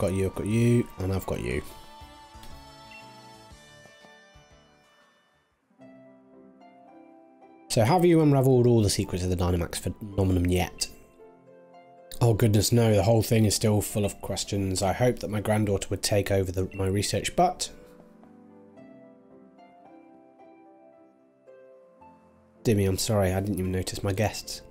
got you, I've got you, and I've got you. So have you unravelled all the secrets of the Dynamax phenomenon yet? Oh goodness no, the whole thing is still full of questions. I hope that my granddaughter would take over my research, but... Dimmy, I'm sorry, I didn't even notice my guests.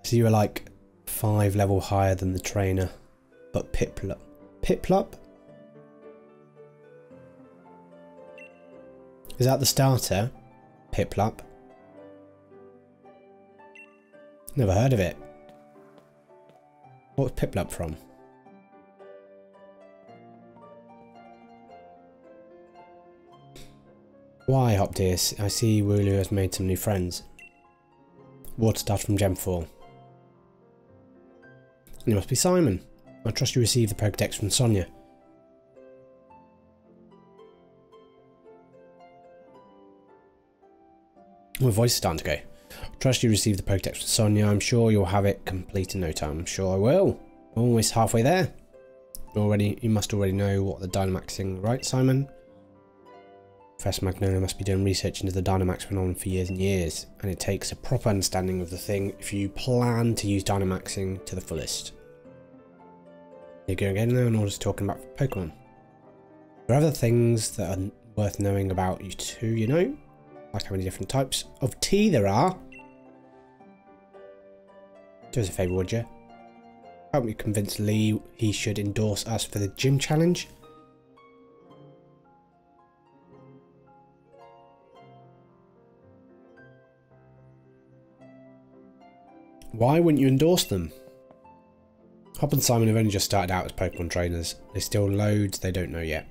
So you were like 5 level higher than the trainer, but Piplup. Piplup? Is that the starter? Piplup? Never heard of it. What's Piplup from? Why, Hopdeer? I see Wooloo has made some new friends. Water started from Gem 4. You must be Simon. I trust you received the Pokédex from Sonia. My voice is starting to go. Trust you received the Pokédex from Sonia. I'm sure you'll have it complete in no time. I'm sure I will. Almost halfway there. You must already know what the Dynamaxing, right, Simon? Professor Magnolia must be doing research into the Dynamax phenomenon for years and years, and it takes a proper understanding of the thing if you plan to use Dynamaxing to the fullest. You're going again now in order to talk about Pokemon. There are other things that are worth knowing about you too, you know? Like how many different types of tea there are. Do us a favour, would you? Help me convince Lee he should endorse us for the gym challenge. Why wouldn't you endorse them? Hop and Simon have only just started out as Pokemon trainers. There's still loads they don't know yet.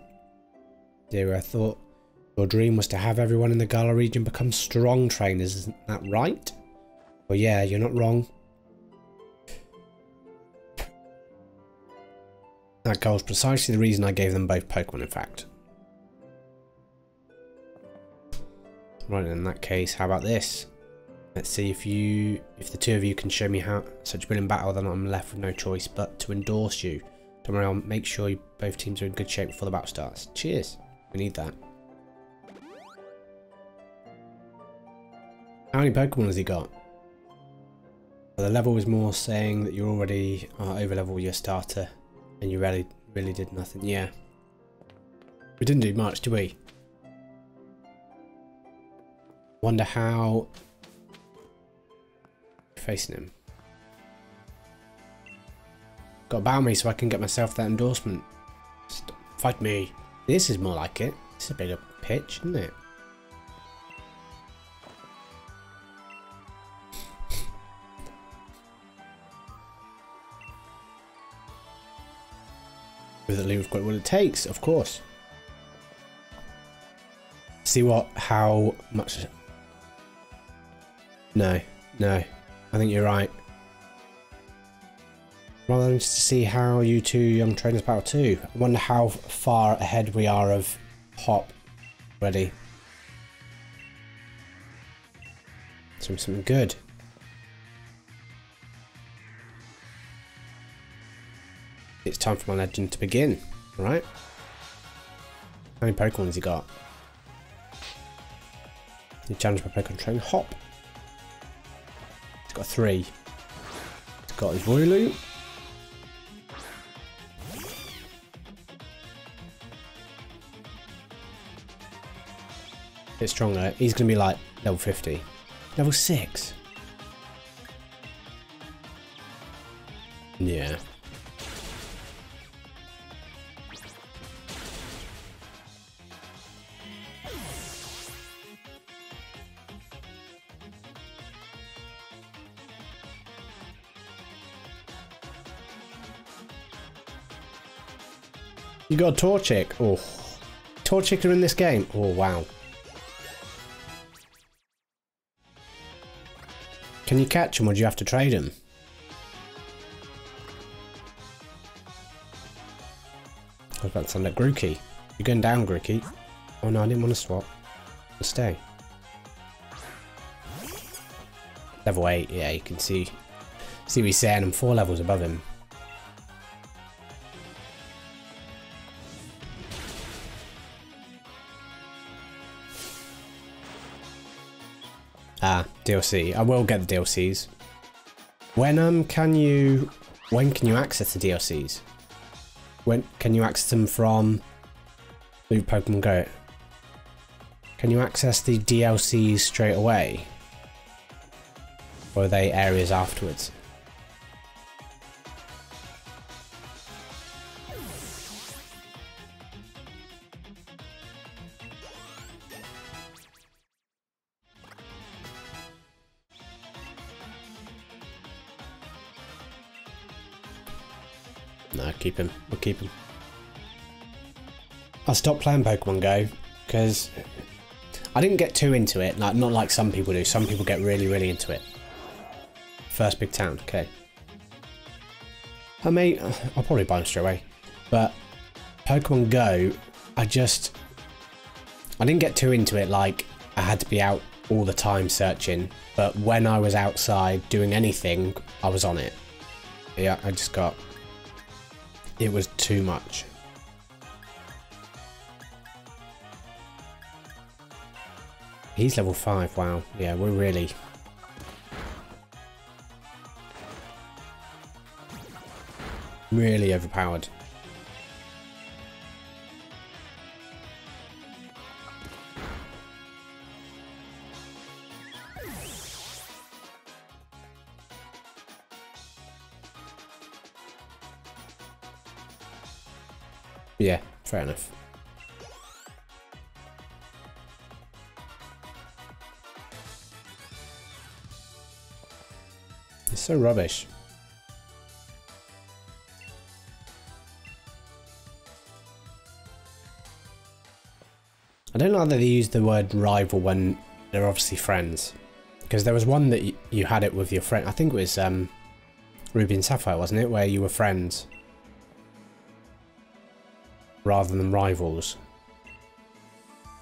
Dear, I thought your dream was to have everyone in the Galar region become strong trainers, isn't that right? Well, yeah, you're not wrong. That goal's precisely the reason I gave them both Pokemon, in fact. Right, in that case, how about this? Let's see if the two of you can show me how such brilliant battle, then I'm left with no choice but to endorse you. Don't worry, I'll make sure both teams are in good shape before the battle starts. Cheers. We need that. How many Pokemon has he got? Well, the level was more saying that you already are over level with your starter and you really did nothing. Yeah. We didn't do much, did we? Wonder how... Facing him. Got to bow me so I can get myself that endorsement. Fight me. This is more like it. It's a bigger pitch, isn't it? With the we've got what it takes, of course. See how much... No. I think you're right. Rather than just to see how you two young trainers battle too. I wonder how far ahead we are of Hop already. Something good. It's time for my legend to begin. Alright. How many Pokemon has he got? He challenged my Pokemon trainer Hop. He's got 3. He's got his Wooloo. Bit stronger. He's going to be like level 50. Level 6. Yeah. You got a Torchic. Oh. Torchic are in this game. Oh, wow. Can you catch him or do you have to trade him? I was about to send that Grookey. You're going down, Grookey. Oh no, I didn't want to swap. I'll stay. Level 8, yeah, you can see what he's saying. I'm 4 levels above him. Ah, DLC. I will get the DLCs. When can you access the DLCs? When can you access them from Loot Pokemon Go? Can you access the DLCs straight away? Or are they areas afterwards? No, keep him. We'll keep him. I stopped playing Pokemon Go because I didn't get too into it. Like, not like some people do. Some people get really, really into it. First big town. Okay. I'll probably buy them straight away. But Pokemon Go, I didn't get too into it. Like, I had to be out all the time searching. But when I was outside doing anything, I was on it. Yeah, it was too much. He's level 5, wow. Yeah, we're really... really overpowered. Yeah, fair enough. It's so rubbish. I don't like that they use the word rival when they're obviously friends. Because there was one that you had it with your friend. I think it was Ruby and Sapphire, wasn't it? Where you were friends. Rather than rivals.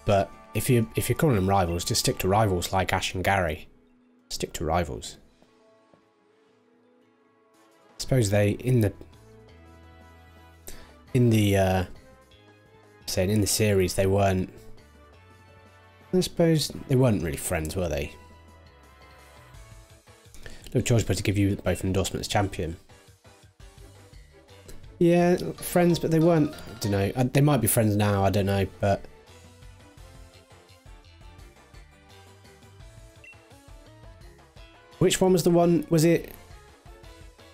But if you're calling them rivals, just stick to rivals like Ash and Gary. Stick to rivals. I suppose they in the series they weren't. I suppose they weren't really friends, were they? Look, George, but to give you both an endorsement as champion. Yeah, friends, but they weren't. I don't know. They might be friends now. I don't know, but which one was the one? Was it?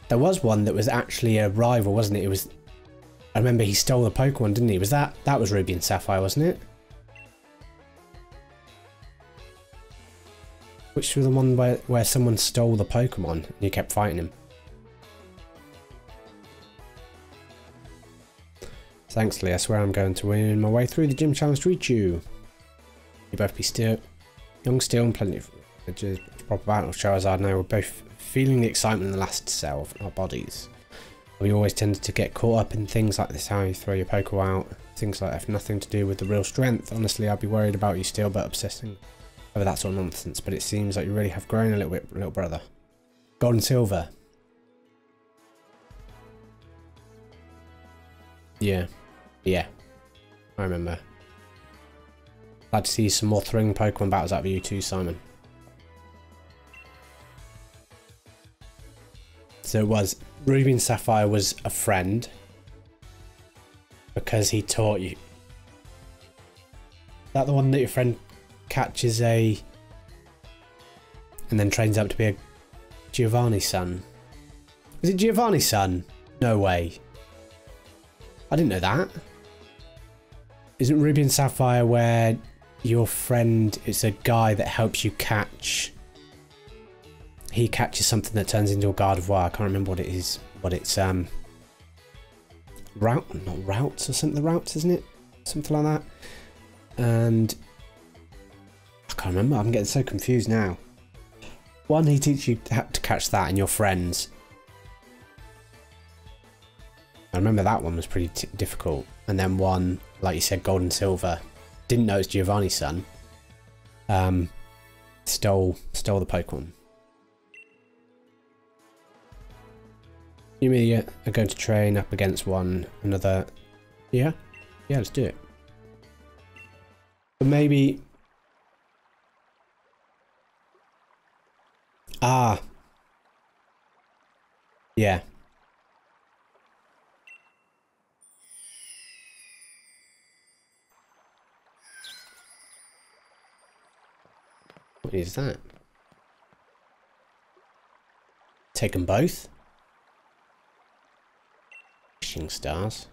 There was one that was actually a rival, wasn't it? It was. I remember he stole the Pokemon, didn't he? Was that was Ruby and Sapphire, wasn't it? Which was the one where someone stole the Pokemon and you kept fighting him? Thanks, Lee. I swear I'm going to win my way through the gym challenge to reach you. You both be young still and plenty of proper battle. Charizard and I were both feeling the excitement in the last cell of our bodies. We always tended to get caught up in things like this, how you throw your Pokemon out, things like that have nothing to do with the real strength. Honestly, I'd be worried about you still, but obsessing over that sort of nonsense. But it seems like you really have grown a little bit, little brother. Gold and silver. Yeah. Yeah. I remember. I'd like to see some more thrilling Pokemon battles out of you too, Simon. So it was Ruby and Sapphire was a friend because he taught you. Is that the one that your friend catches and then trains up to be a Giovanni's son? Is it Giovanni's son? No way. I didn't know that. Isn't Ruby and Sapphire where your friend is a guy that helps you catch? He catches something that turns into a Gardevoir. I can't remember what it is. What it's not routes or something. The routes, isn't it? Something like that. And I can't remember. I'm getting so confused now. One, he teaches you how to catch that and your friends. I remember that one was pretty difficult. And then one, like you said, gold and silver. Didn't know it's Giovanni's son. Stole the Pokemon. You mean are going to train up against another? Yeah? Yeah, let's do it. But maybe Ah. Yeah. What is that? Take them both? Wishing stars.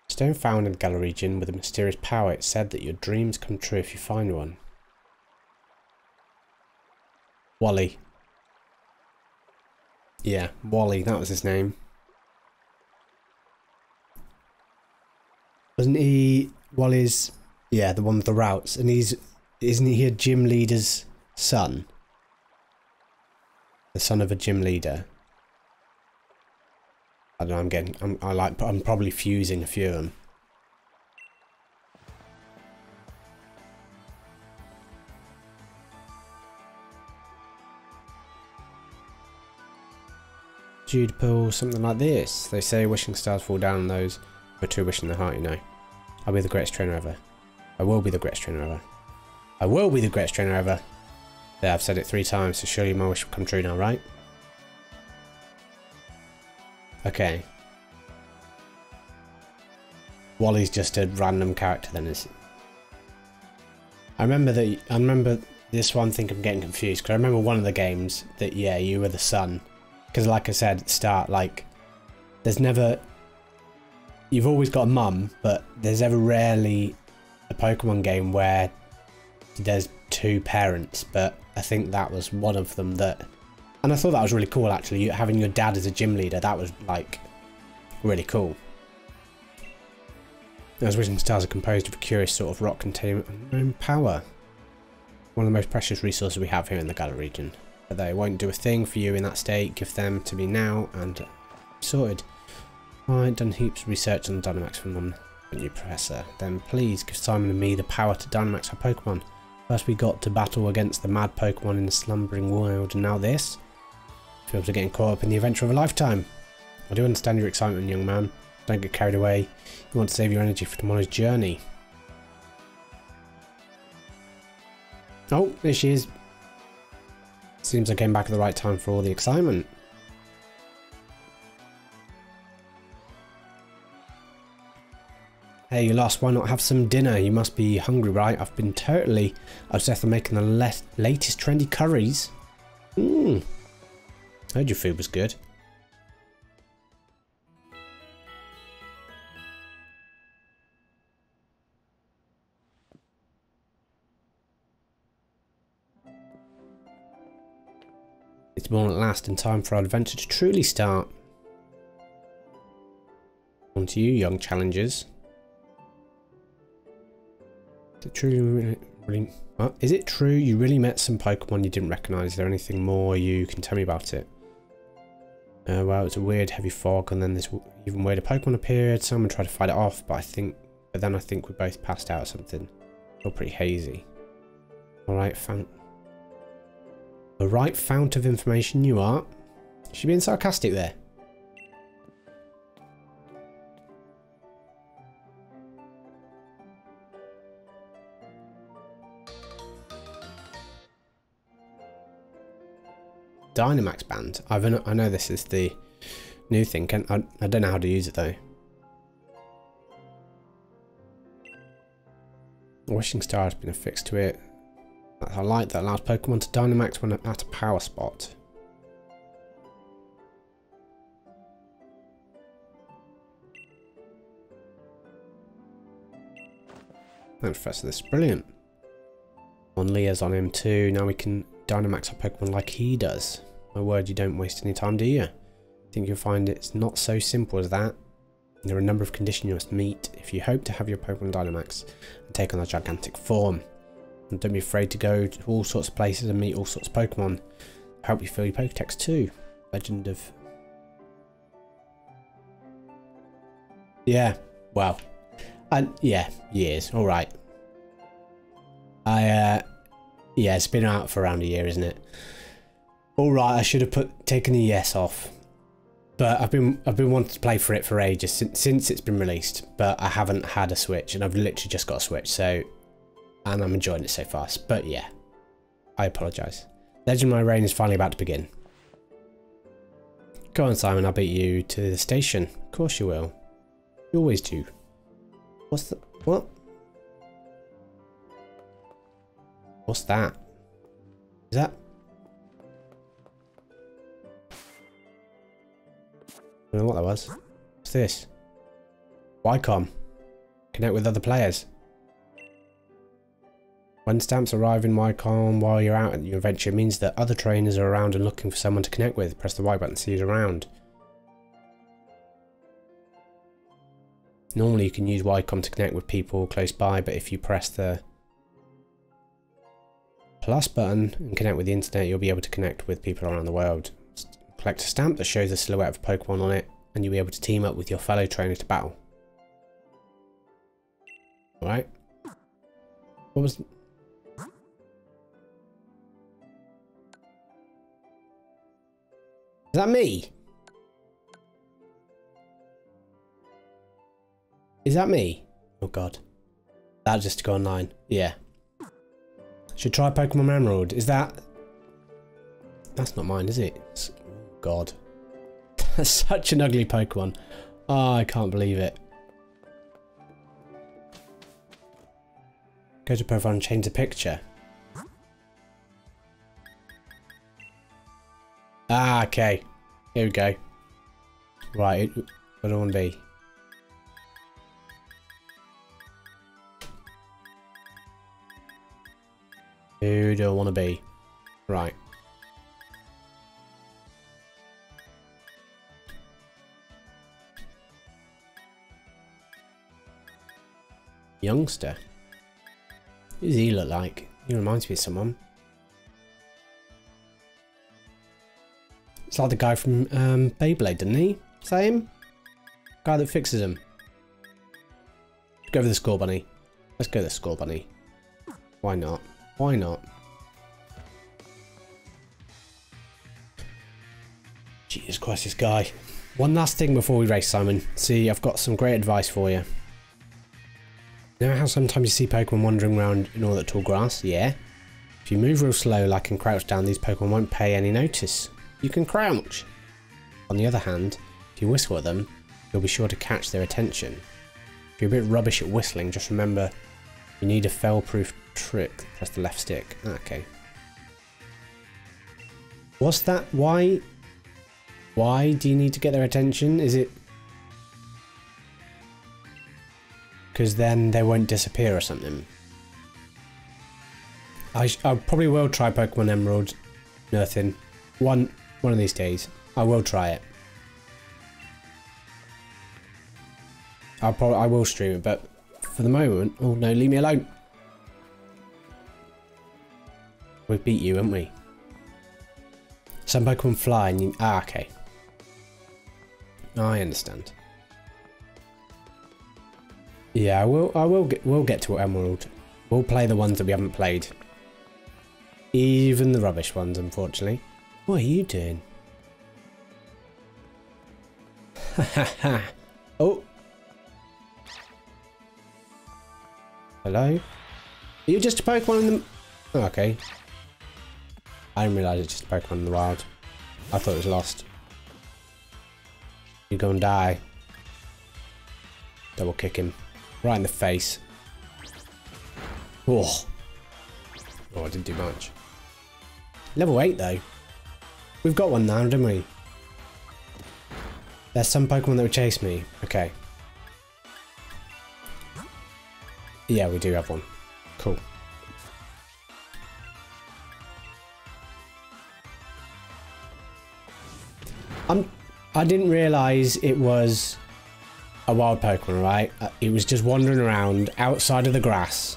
Stone found in the Galar region with a mysterious power. It's said that your dreams come true if you find one. Wally. Yeah, Wally, that was his name. Wasn't he Wally's... Yeah, the one with the routes. And isn't he a gym leader's son? The son of a gym leader. I don't know, I'm probably fusing a few of them. Jude pull something like this. They say wishing stars fall down on those who are too wishing their heart, you know. I'll be the greatest trainer ever. I will be the greatest trainer ever. I will be the greatest trainer ever. There, I've said it 3 times, so surely my wish will come true now, right? Okay. Wally's just a random character then, is it? I remember this one thing I'm getting confused, because I remember one of the games that, yeah, you were the son. Because like I said at the start, like, there's never... You've always got a mum, but there's ever rarely a Pokemon game where there's 2 parents, but I think that was one of them that... And I thought that was really cool, actually, having your dad as a gym leader. That was, like, really cool. Those wishing stars are composed of a curious sort of rock containing unknown power. One of the most precious resources we have here in the Galar region. But they won't do a thing for you in that state. Give them to me now and sorted. I've done heaps of research on Dynamax from them, you Professor. Then please give Simon and me the power to Dynamax our Pokemon. First we got to battle against the mad Pokemon in the slumbering world, and now this? Feels like getting caught up in the adventure of a lifetime. I do understand your excitement, young man. Don't get carried away. You want to save your energy for tomorrow's journey. Oh, there she is. Seems I came back at the right time for all the excitement. Hey, you lost. Why not have some dinner? You must be hungry, right? I've been totally obsessed with making the latest trendy curries. Heard your food was good. It's born at last, in time for our adventure to truly start. On to you, young challengers. Is it true is it true you really met some Pokemon you didn't recognise? Is there anything more you can tell me about it? Well, it's a weird heavy fog, and then this even weirder Pokemon appeared. Someone tried to fight it off, but then I think we both passed out or something. All pretty hazy. Alright, the right fount of information you are. Is she being sarcastic there? Dynamax band. I know this is the new thing. I don't know how to use it though. A wishing star has been affixed to it. A light that allows Pokemon to Dynamax when at a power spot. Thanks, Professor. This is brilliant. On Leah's on him too. Now we can Dynamax our Pokemon like he does. My word, you don't waste any time, do you? I think you'll find it's not so simple as that. There are a number of conditions you must meet if you hope to have your Pokemon Dynamax and take on a gigantic form. And don't be afraid to go to all sorts of places and meet all sorts of Pokemon. I hope you fill your Pokedex too. Legend of... Yeah, well. Yeah, years, alright. Yeah, it's been out for around a year, isn't it? Alright, I should have taken the yes off. But I've been wanting to play for it for ages since it's been released, but I haven't had a Switch, and I've literally just got a Switch, so, and I'm enjoying it so far. But yeah, I apologise. Legendary reign is finally about to begin. Go on, Simon, I'll beat you to the station. Of course you will. You always do. What's the... what? What's that? Is that... I don't know what that was. What's this? Wycom. Connect with other players. When stamps arrive in Wycom while you're out at your adventure, it means that other trainers are around and looking for someone to connect with. Press the Y button to see who's around. Normally you can use Wycom to connect with people close by, but if you press the plus button and connect with the internet, you'll be able to connect with people around the world. Collect a stamp that shows a silhouette of a Pokemon on it, and you'll be able to team up with your fellow trainer to battle. Alright. What was... Is that me? Is that me? Oh god. That just to go online. Yeah. Should try Pokemon Emerald. Is that... That's not mine, is it? Oh god. That's such an ugly Pokemon. Oh, I can't believe it. Go to profile and change the picture. Ah, okay. Here we go. Right, what do I want to be? Who do I want to be? Right. Youngster. Who does he look like? He reminds me of someone. It's like the guy from Beyblade, didn't he? Is that him? Guy that fixes them. Let's go for the Score Bunny. Let's go the Score Bunny. Why not? Why not? Jesus Christ, this guy. One last thing before we race, Simon. See, I've got some great advice for you. You know how sometimes you see Pokemon wandering around in all that tall grass? Yeah. If you move real slow, like and crouch down, these Pokemon won't pay any notice. You can crouch. On the other hand, if you whistle at them, you'll be sure to catch their attention. If you're a bit rubbish at whistling, just remember you need a fail-proof trick. Press the left stick. Okay. What's that? Why do you need to get their attention? Is it because then they won't disappear or something? I probably will try Pokemon Emerald. Nothing. One of these days. I will try it. I will stream it, but for the moment... Oh no, leave me alone. We beat you, haven't we? Some Pokemon fly and you... Ah, okay. I understand. Yeah, we'll get to Emerald. We'll play the ones that we haven't played. Even the rubbish ones, unfortunately. What are you doing? Ha ha ha. Oh. Hello? Are you just a Pokemon in the... Oh, okay. I didn't realise it's just a Pokemon in the wild. I thought it was lost. You're gonna die. Double kick him. Right in the face. Oh. Oh, I didn't do much. Level 8 though. We've got one now, didn't we? There's some Pokemon that would chase me. Okay. Yeah, we do have one. Cool. I didn't realise it was a wild Pokemon, right? It was just wandering around outside of the grass.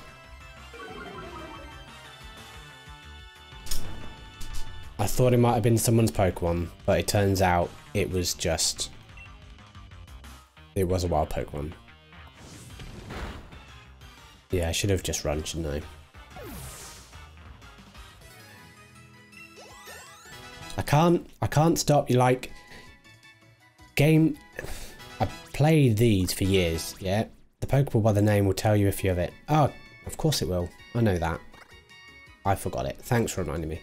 I thought it might have been someone's Pokemon, but it turns out it was just... It was a wild Pokemon. Yeah, I should have just run, shouldn't I? I can't stop you, like... game... I've played these for years, yeah? The Pokeball by the name will tell you if you have it. Oh, of course it will. I know that. I forgot it. Thanks for reminding me.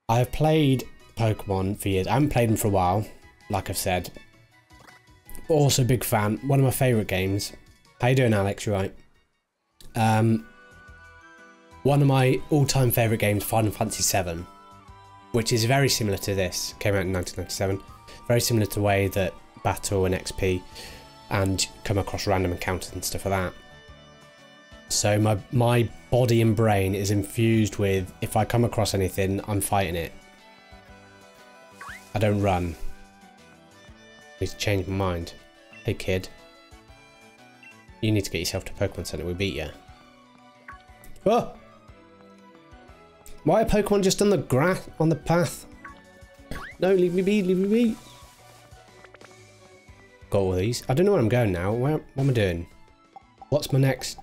I've played Pokemon for years. I haven't played them for a while, like I've said. But also big fan. One of my favourite games. How you doing, Alex? You right? One of my all-time favourite games, Final Fantasy VII, which is very similar to this. Came out in 1997. Very similar to the way that Battle and XP and come across random encounters and stuff like that. So my body and brain is infused with, if I come across anything, I'm fighting it. I don't run. I need to change my mind. Hey kid. You need to get yourself to Pokemon Center, we beat you. Oh! Why are Pokemon just on the grass, on the path? No, leave me be, leave me be. Got all these. I don't know where I'm going now. What am I doing? What's my next?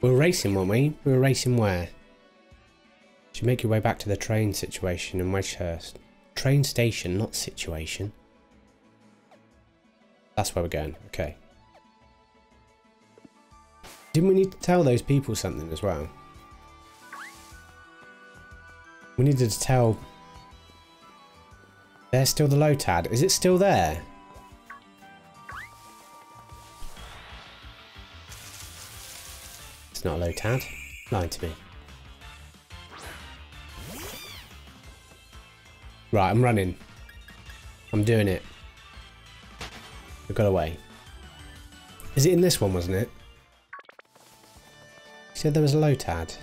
We were racing, weren't we? We were racing where? Should make your way back to the train situation in Wedgehurst. Train station, not situation. That's where we're going. Okay. Didn't we need to tell those people something as well? We needed to tell... There's still the Lotad. Is it still there? It's not a Lotad. Lying to me. Right, I'm running. I'm doing it. We got away. Is it in this one, wasn't it? You said there was a Lotad.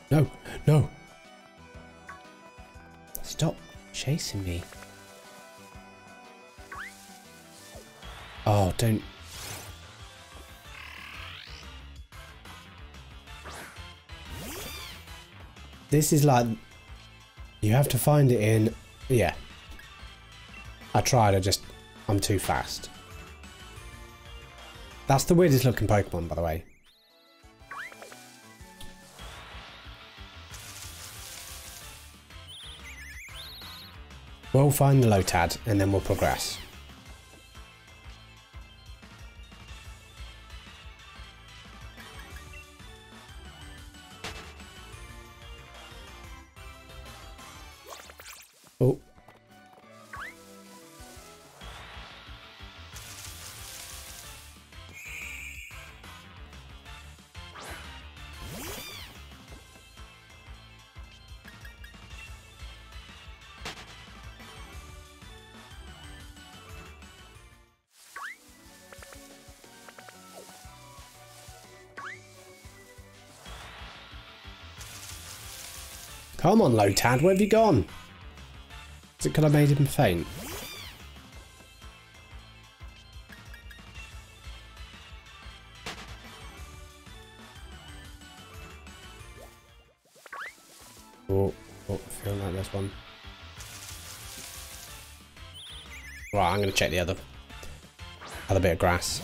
No, no. Stop chasing me. Oh, don't. This is like, you have to find it in, yeah. I tried, I'm too fast. That's the weirdest looking Pokemon, by the way. We'll find the Lotad and then we'll progress. Oh. Come on, Lotad, where have you gone? Is it because I made him faint? Oh, I feel like there's one. Right, I'm going to check the other bit of grass.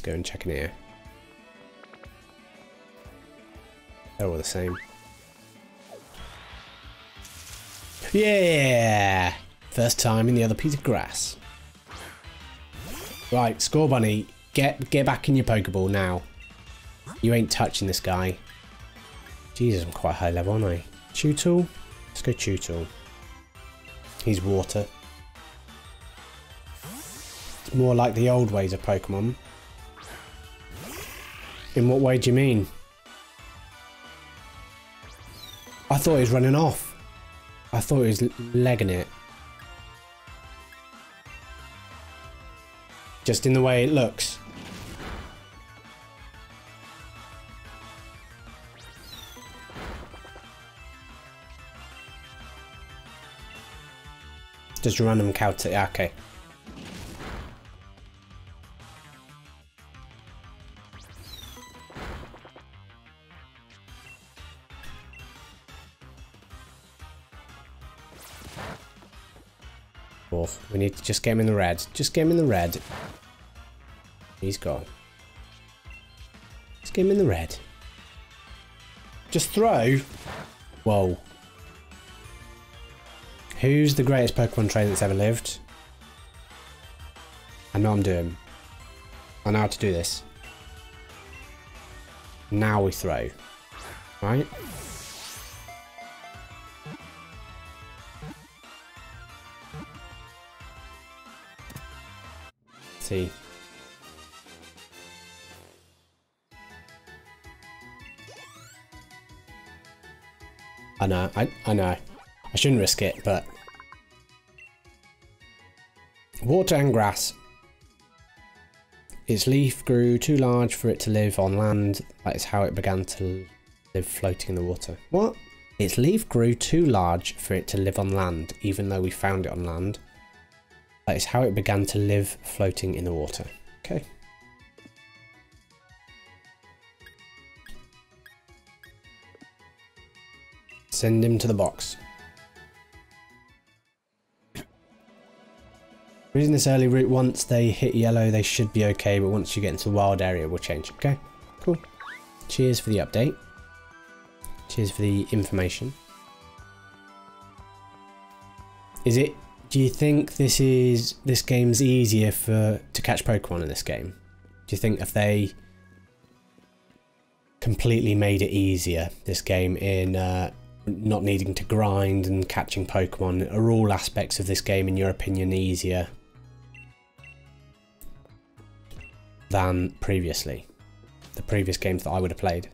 Go and check in here. They're all the same. Yeah! First time in the other piece of grass. Right, Score Bunny, get back in your Pokeball now. You ain't touching this guy. Jesus, I'm quite high level, aren't I? Chewtle? Let's go Chewtle. He's water. It's more like the old ways of Pokemon. In what way do you mean? I thought he was running off. I thought he was legging it. Just in the way it looks. Just a random encounter. Yeah, okay. We need to just get him in the red. Just get him in the red. He's gone. Let's get him in the red. Just throw. Whoa. Who's the greatest Pokemon trainer that's ever lived? I know I'm doing. I know how to do this. Now we throw. Right? See. I know. I know. I shouldn't risk it, but water and grass. Its leaf grew too large for it to live on land. That is how it began to live floating in the water. What? Its leaf grew too large for it to live on land, even though we found it on land. That is how it began to live floating in the water. Okay. Send him to the box. Using this early route, once they hit yellow, they should be okay, but once you get into the wild area, we'll change. Okay, cool. Cheers for the update. Cheers for the information. Is it? Do you think this game's easier to catch Pokemon in this game? Do you think if they completely made it easier, this game, in not needing to grind and catching Pokemon, are all aspects of this game, in your opinion, easier than previously? The previous games that I would have played.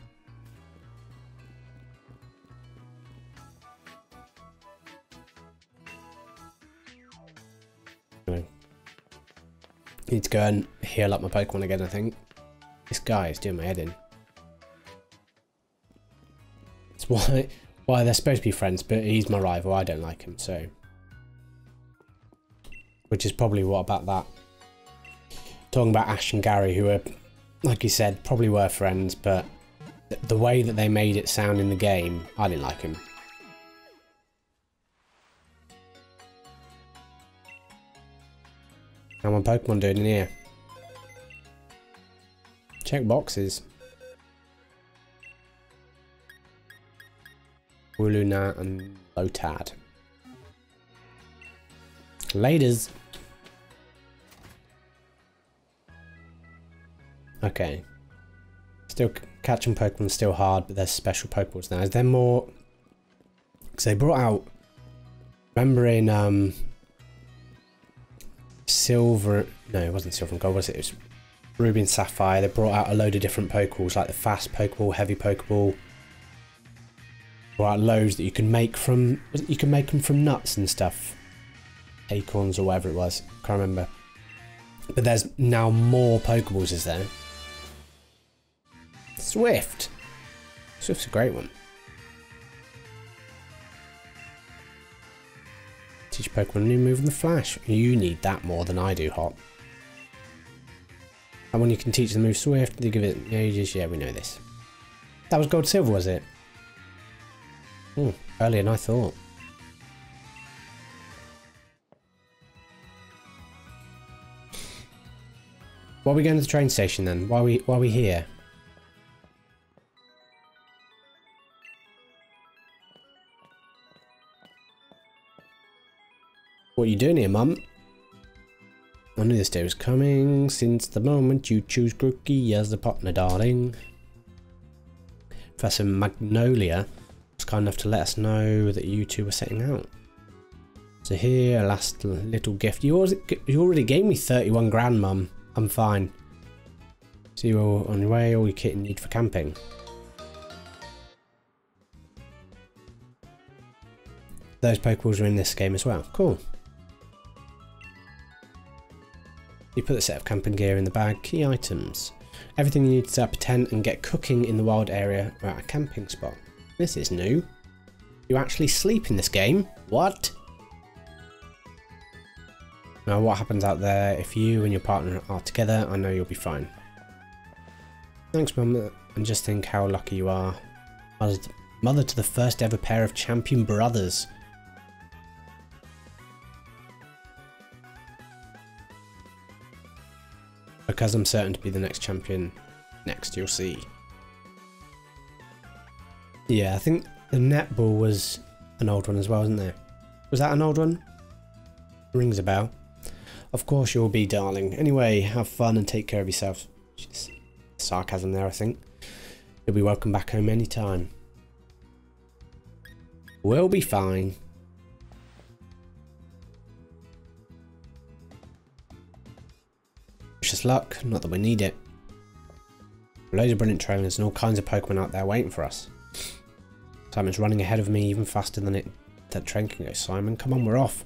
Need to go and heal up my Pokemon again, I think. This guy is doing my head in. That's why they're supposed to be friends, but he's my rival. I don't like him, so. Which is probably what about that. Talking about Ash and Gary, who are, like you said, probably were friends, but the way that they made it sound in the game, I didn't like him. How my Pokemon doing in here? Check boxes. Wooluna and Lotad. Laters. Okay. Still catching Pokemon still hard, but there's special Pokeballs now. Is there more? Because they brought out. Remember in Silver? No, it wasn't Silver and Gold, was it? It was Ruby and Sapphire. They brought out a load of different Pokeballs, like the fast Pokeball, heavy Pokeball. Brought out loads that you can make from. You can make them from nuts and stuff, acorns or whatever it was. Can't remember. But there's now more Pokeballs, is there? Swift. Swift's a great one. Teach Pokemon a new move in the Flash. You need that more than I do, Hot. And when you can teach the move Swift, they give it ages. Yeah, we know this. That was Gold Silver, was it? Earlier than I thought. Why are we going to the train station then? Why are we here? What are you doing here, Mum? I knew this day was coming since the moment you choose Grookey as the partner, darling. Professor Magnolia was kind enough to let us know that you two were setting out. So here, a last little gift. You already gave me 31 grand, Mum. I'm fine. So you're on your way, all your kit you need for camping. Those Pokeballs are in this game as well. Cool. You put the set of camping gear in the bag. Key items. Everything you need to set up a tent and get cooking in the wild area or at a camping spot. This is new. You actually sleep in this game? What? Now what happens out there if you and your partner are together? I know you'll be fine. Thanks, Mum. And just think how lucky you are. Mother to the first ever pair of champion brothers. Because I'm certain to be the next champion next, you'll see. Yeah, I think the netball was an old one as well, wasn't there? Was that an old one? Rings a bell. Of course you'll be, darling. Anyway, have fun and take care of yourself. Just sarcasm there, I think. You'll be welcome back home anytime. We'll be fine. Wish us luck, not that we need it. Loads of brilliant trainers and all kinds of Pokemon out there waiting for us. Simon's running ahead of me even faster than that train can go. Simon, come on, we're off.